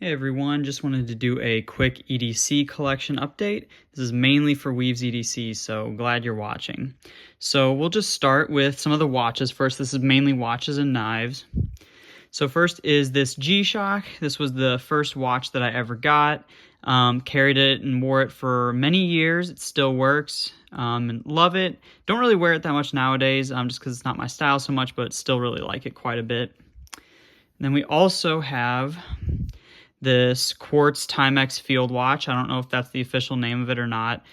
Hey everyone, just wanted to do a quick EDC collection update. This is mainly for Weaves EDC, so glad you're watching. So we'll just start with some of the watches first. This is mainly watches and knives. So first is this G-Shock. This was the first watch that I ever got. Carried it and wore it for many years. It still works and love it. Don't really wear it that much nowadays just because it's not my style so much, but still really like it quite a bit. And then we also have this quartz Timex field watch. I don't know if that's the official name of it or not.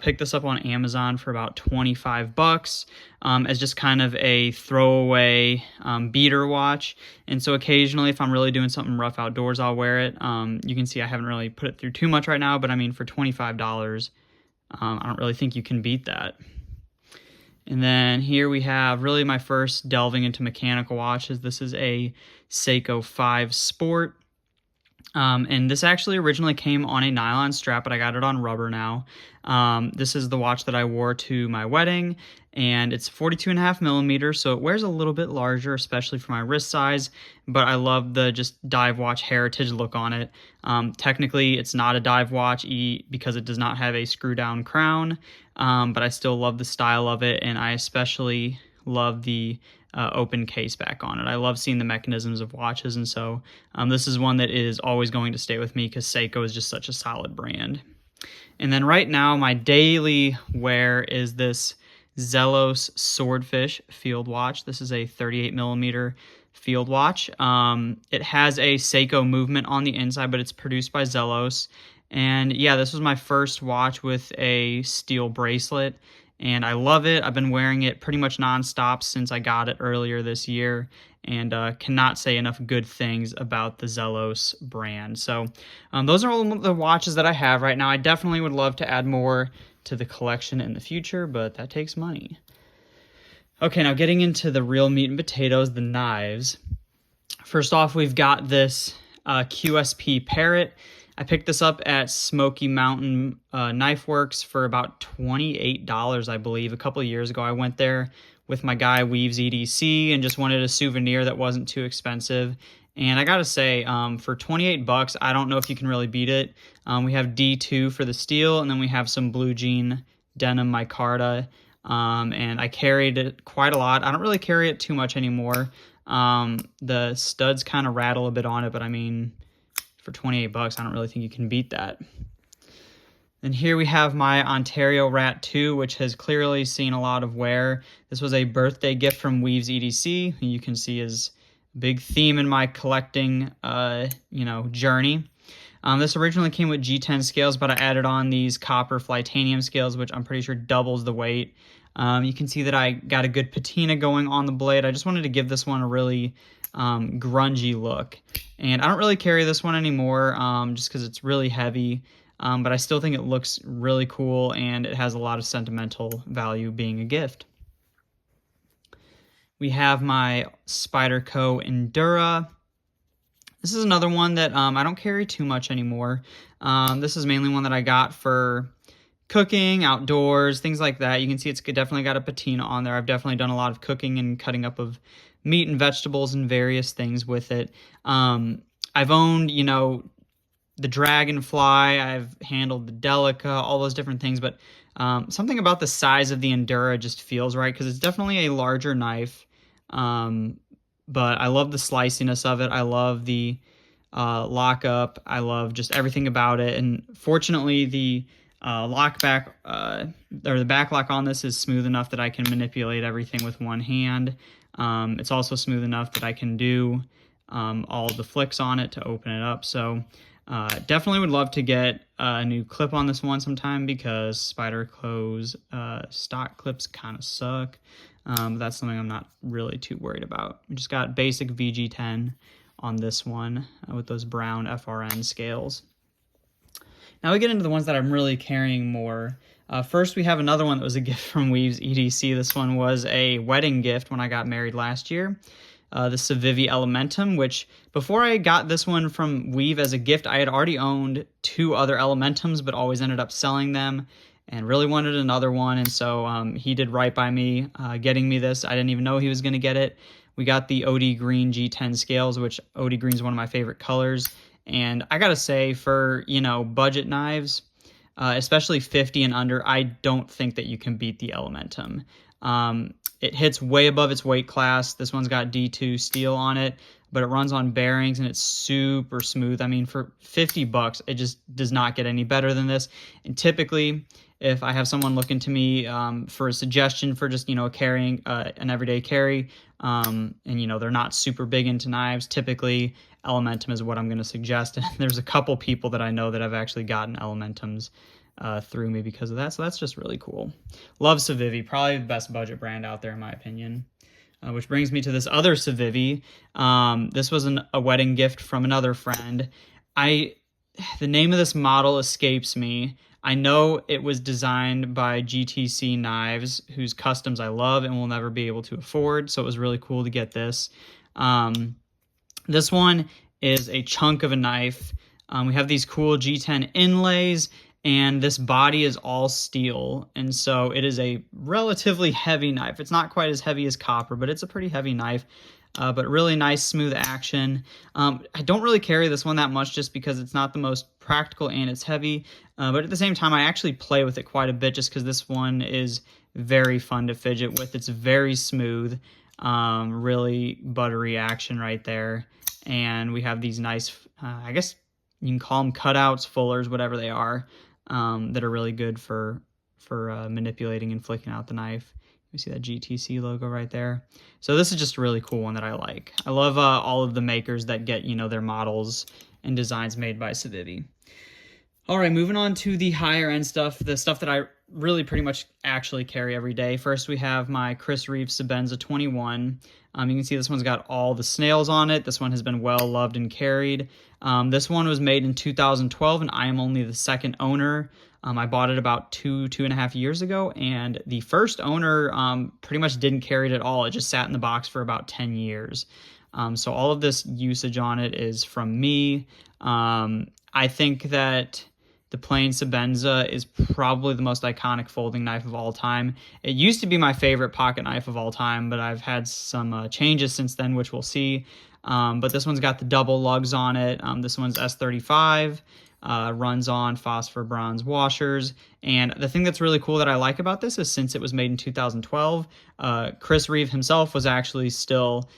Picked this up on Amazon for about 25 bucks as just kind of a throwaway beater watch. And so occasionally if I'm really doing something rough outdoors, I'll wear it. You can see I haven't really put it through too much right now, but I mean for $25, I don't really think you can beat that. And then here we have really my first delving into mechanical watches. This is a Seiko 5 Sport. And this actually originally came on a nylon strap, but I got it on rubber now. This is the watch that I wore to my wedding, and it's 42.5 millimeters, so it wears a little bit larger, especially for my wrist size, but I love the just dive watch heritage look on it. Technically, it's not a dive watch because it does not have a screw down crown, but I still love the style of it, and I especially love the open case back on it. I love seeing the mechanisms of watches, and so this is one that is always going to stay with me because Seiko is just such a solid brand. And then right now, my daily wear is this Zelos Swordfish field watch. This is a 38 millimeter field watch. It has a Seiko movement on the inside, but it's produced by Zelos. And yeah, this was my first watch with a steel bracelet, and I love it. I've been wearing it pretty much nonstop since I got it earlier this year, and cannot say enough good things about the Zelos brand. So those are all the watches that I have right now. I definitely would love to add more to the collection in the future, but that takes money. Okay, now getting into the real meat and potatoes, the knives. First off, we've got this QSP Parrot. I picked this up at Smoky Mountain Knife Works for about $28, I believe. A couple of years ago, I went there with my guy Weaves EDC and just wanted a souvenir that wasn't too expensive. And I gotta say, for 28 bucks, I don't know if you can really beat it. We have D2 for the steel, and then we have some blue jean denim micarta. And I carried it quite a lot. I don't really carry it too much anymore. The studs kind of rattle a bit on it, but I mean, for 28 bucks, I don't really think you can beat that. And here we have my Ontario Rat 2, which has clearly seen a lot of wear. This was a birthday gift from Weaves EDC. You can see is a big theme in my collecting, journey. This originally came with G10 scales, but I added on these copper Flytanium scales, which I'm pretty sure doubles the weight. You can see that I got a good patina going on the blade. I just wanted to give this one a really grungy look. And I don't really carry this one anymore just because it's really heavy, but I still think it looks really cool and it has a lot of sentimental value being a gift. We have my Spyderco Endura. This is another one that I don't carry too much anymore. This is mainly one that I got for cooking, outdoors, things like that. You can see it's definitely got a patina on there. I've definitely done a lot of cooking and cutting up of meat and vegetables and various things with it. I've owned, the Dragonfly, I've handled the Delica, all those different things, but something about the size of the Endura just feels right because it's definitely a larger knife, but I love the sliciness of it. I love the lockup. I love just everything about it, and fortunately the lockback or the back lock on this is smooth enough that I can manipulate everything with one hand. It's also smooth enough that I can do all the flicks on it to open it up. So definitely would love to get a new clip on this one sometime because Spyderco's stock clips kind of suck. That's something I'm not really too worried about. We just got basic VG10 on this one with those brown FRN scales. Now we get into the ones that I'm really carrying more. First, we have another one that was a gift from Weaves EDC. This one was a wedding gift when I got married last year. The Civivi Elementum, which before I got this one from Weave as a gift, I had already owned 2 other Elementums, but always ended up selling them and really wanted another one. And so he did right by me getting me this. I didn't even know he was going to get it. We got the OD Green G10 scales, which OD Green is one of my favorite colors. And I gotta say, for, budget knives, especially 50 and under, I don't think that you can beat the Elementum. It hits way above its weight class. This one's got D2 steel on it, but it runs on bearings and it's super smooth. I mean, for 50 bucks, it just does not get any better than this. And typically, if I have someone looking to me for a suggestion for just, carrying an everyday carry, and, they're not super big into knives, typically Elementum is what I'm going to suggest. And there's a couple people that I know that have actually gotten Elementums through me because of that. So that's just really cool. Love Civivi, probably the best budget brand out there in my opinion. Which brings me to this other Civivi. This was a wedding gift from another friend. The name of this model escapes me. I know it was designed by GTC Knives, whose customs I love and will never be able to afford. So it was really cool to get this. This one is a chunk of a knife. We have these cool G10 inlays, and this body is all steel, and so it is a relatively heavy knife. It's not quite as heavy as copper, but it's a pretty heavy knife, but really nice, smooth action. I don't really carry this one that much just because it's not the most practical and it's heavy, but at the same time, I actually play with it quite a bit just because this one is very fun to fidget with. It's very smooth, really buttery action right there, and we have these nice, I guess you can call them cutouts, fullers, whatever they are, that are really good for manipulating and flicking out the knife. You see that GTC logo right there. So this is just a really cool one that I like. I love all of the makers that get, their models and designs made by Civivi. All right, moving on to the higher end stuff, the stuff that I really pretty much actually carry every day. First, we have my Chris Reeve Sebenza 21. You can see this one's got all the snails on it. This one has been well loved and carried. This one was made in 2012, and I am only the second owner. I bought it about two and a half years ago, and the first owner pretty much didn't carry it at all. It just sat in the box for about 10 years. So all of this usage on it is from me. I think that the plain Sebenza is probably the most iconic folding knife of all time. It used to be my favorite pocket knife of all time, but I've had some changes since then, which we'll see. But this one's got the double lugs on it. This one's S35, runs on phosphor bronze washers. And the thing that's really cool that I like about this is since it was made in 2012, Chris Reeve himself was actually still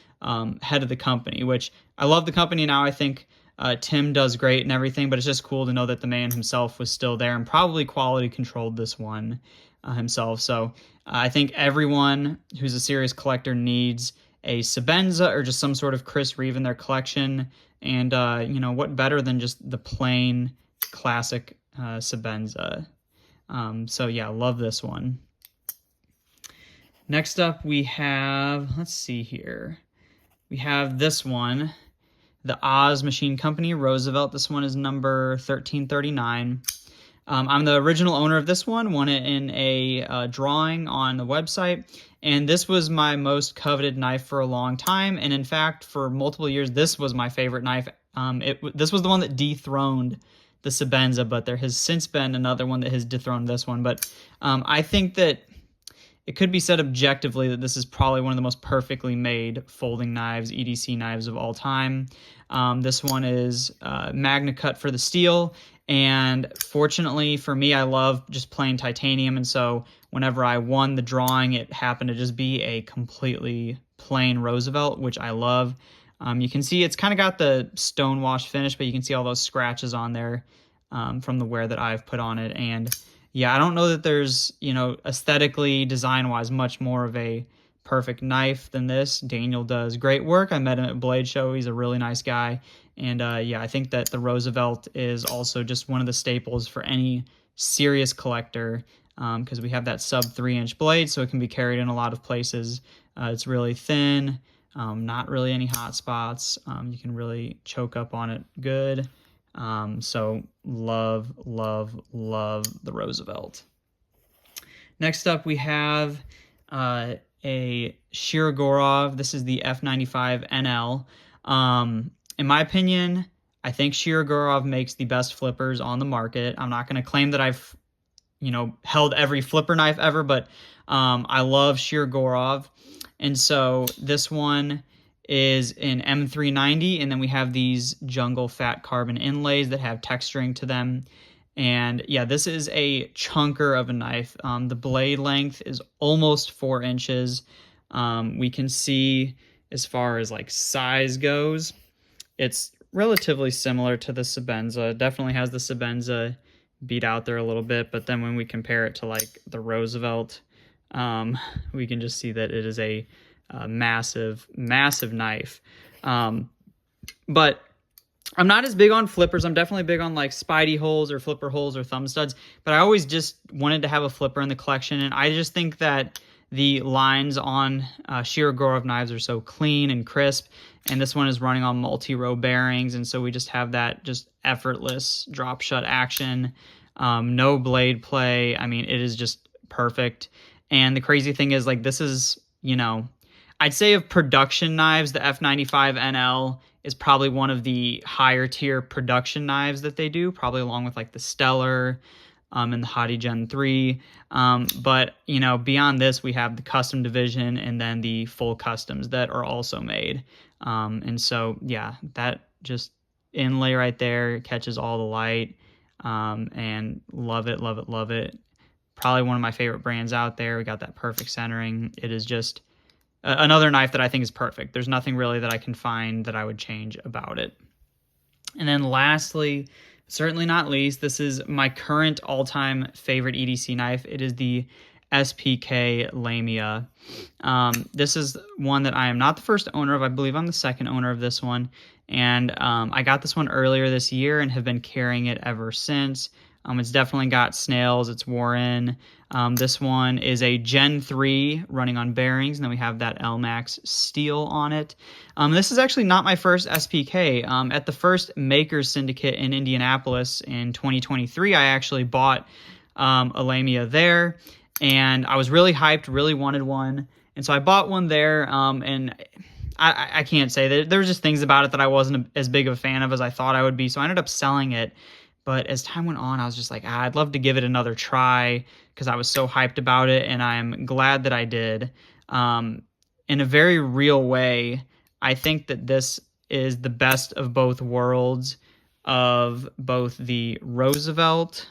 head of the company, which I love the company now. I think Tim does great and everything, but it's just cool to know that the man himself was still there and probably quality controlled this one himself. So I think everyone who's a serious collector needs a Sebenza or just some sort of Chris Reeve in their collection. And, what better than just the plain classic Sebenza. So yeah, love this one. Next up we have, let's see here. We have this one, the Oz Machine Company Roosevelt. This one is number 1339. I'm the original owner of this one, won it in a drawing on the website, and this was my most coveted knife for a long time, and in fact, for multiple years, this was my favorite knife. This was the one that dethroned the Sebenza, but there has since been another one that has dethroned this one, but I think that it could be said objectively that this is probably one of the most perfectly made folding knives, EDC knives of all time. This one is Magna Cut for the steel, and fortunately for me, I love just plain titanium, and so whenever I won the drawing, it happened to just be a completely plain Roosevelt, which I love. You can see it's kind of got the stone wash finish, but you can see all those scratches on there from the wear that I've put on it, and yeah, I don't know that there's, aesthetically, design-wise, much more of a perfect knife than this. Daniel does great work. I met him at Blade Show. He's a really nice guy. And yeah, I think that the Roosevelt is also just one of the staples for any serious collector because we have that sub 3-inch blade, so it can be carried in a lot of places. It's really thin, not really any hot spots. You can really choke up on it good. So love, love, love the Roosevelt. Next up, we have a Shirogorov. This is the F95 NL. In my opinion, I think Shirogorov makes the best flippers on the market. I'm not going to claim that I've, held every flipper knife ever, but I love Shirogorov. And so this one is in M390, and then we have these jungle fat carbon inlays that have texturing to them. And yeah, this is a chunker of a knife. The blade length is almost 4 inches. We can see, as far as like size goes, it's relatively similar to the Sebenza. Definitely has the Sebenza beat out there a little bit, but then when we compare it to like the Roosevelt, we can just see that it is a massive, massive knife. But I'm not as big on flippers. I'm definitely big on like Spidey holes or flipper holes or thumb studs, but I always just wanted to have a flipper in the collection, and I just think that the lines on Shirogorov knives are so clean and crisp, and this one is running on multi-row bearings, and so we just have that just effortless drop shut action, no blade play. I mean, it is just perfect. And the crazy thing is, like, this is, you know, I'd say of production knives, the F95 NL is probably one of the higher tier production knives that they do, probably along with like the Stellar and the Hottie Gen 3. But, you know, beyond this, we have the custom division and then the full customs that are also made. And so, yeah, that just inlay right there catches all the light, and love it, love it, love it. Probably one of my favorite brands out there. We got that perfect centering. It is just another knife that I think is perfect. There's nothing really that I can find that I would change about it. And then lastly, certainly not least, this is my current all-time favorite EDC knife. It is the SPK Lamia. This is one that I am not the first owner of. I believe I'm the second owner of this one. And I got this one earlier this year and have been carrying it ever since. It's definitely got snails. It's wore in. This one is a Gen 3 running on bearings, and then we have that LMAX steel on it. This is actually not my first SPK. At the first Makers Syndicate in Indianapolis in 2023, I actually bought a Lamia there, and I was really hyped, really wanted one. And so I bought one there, and I can't say that there were just things about it that I wasn't as big of a fan of as I thought I would be, so I ended up selling it. But as time went on, I was just like, I'd love to give it another try because I was so hyped about it, and I'm glad that I did. In a very real way, I think that this is the best of both worlds of both the Roosevelt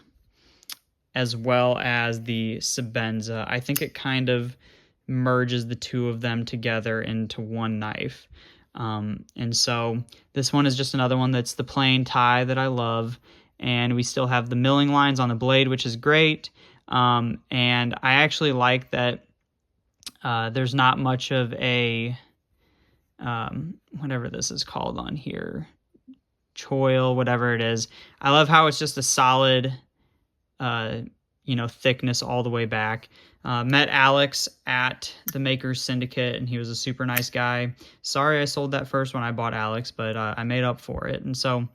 as well as the Sebenza. I think it kind of merges the two of them together into one knife. And so this one is just another one that's the plain tie that I love. And we still have the milling lines on the blade, which is great. And I actually like that there's not much of a, whatever this is called on here, choil, whatever it is. I love how it's just a solid, thickness all the way back. Met Alex at the Makers Syndicate, and he was a super nice guy. Sorry I sold that first when I bought Alex, but I made up for it. And so,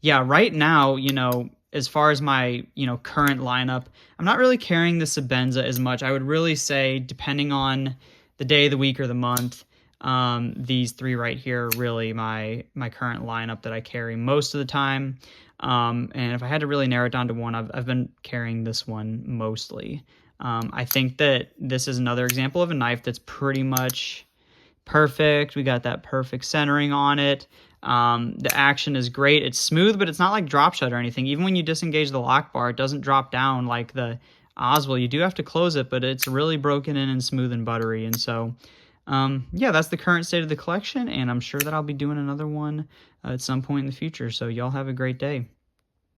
yeah, right now, as far as my, current lineup, I'm not really carrying the Sebenza as much. I would really say, depending on the day of the week or the month, these three right here are really my current lineup that I carry most of the time. And if I had to really narrow it down to one, I've been carrying this one mostly. I think that this is another example of a knife that's pretty much perfect. We got that perfect centering on it. The action is great. It's smooth, but it's not like drop shot or anything. Even when you disengage the lock bar, it doesn't drop down like the Oswald. You do have to close it, but it's really broken in and smooth and buttery. And so, yeah, that's the current state of the collection, and I'm sure that I'll be doing another one at some point in the future. So y'all have a great day.